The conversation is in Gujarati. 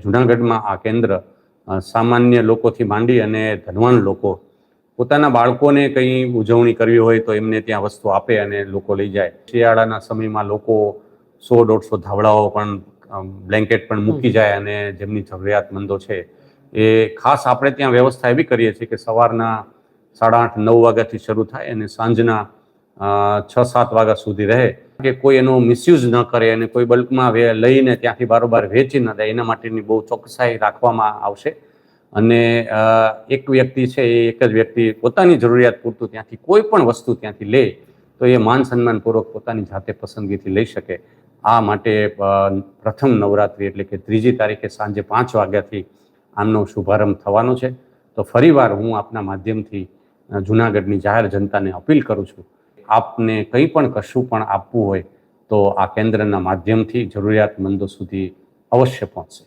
જૂનાગઢમાં આ કેન્દ્ર સામાન્ય લોકોથી માંડી અને ધનવાન લોકો પોતાના બાળકોને કંઈ ઉજવણી કરવી હોય તો એમને ત્યાં વસ્તુ આપે અને લોકો લઈ જાય। શિયાળાના સમયમાં લોકો 100-150 ધાબળાઓ પણ બ્લેન્કેટ પણ મૂકી જાય અને જેમની જરૂરિયાતમંદો છે એ ખાસ આપણે ત્યાં વ્યવસ્થા એવી કરીએ છીએ કે સવારના 8:30-9 વાગ્યાથી શરૂ થાય અને સાંજના 6-7 વાગ્યા સુધી રહે, કે કોઈ એનો મિસયુઝ ન કરે અને કોઈ બલ્કમાં લઈને ત્યાંથી બારોબાર વેચી ન દે, એના માટેની બહુ ચોકસાઈ રાખવામાં આવશે। અને એક વ્યક્તિ છે એ એક જ વ્યક્તિ પોતાની જરૂરિયાત પૂરતું ત્યાંથી કોઈ પણ વસ્તુ ત્યાંથી લે તો એ માન સન્માનપૂર્વક પોતાની જાતે પસંદગીથી લઈ શકે। આ માટે પ્રથમ નવરાત્રિ એટલે કે 3જી તારીખે સાંજે 5 વાગ્યાથી આમનો શુભારંભ થવાનો છે। તો ફરીવાર હું આપના માધ્યમથી જૂનાગઢની જાહેર જનતાને અપીલ કરું છું, આપને કંઈ પણ કશું પણ આપવું હોય તો આ કેન્દ્રના માધ્યમથી જરૂરિયાતમંદો સુધી અવશ્ય પહોંચશે।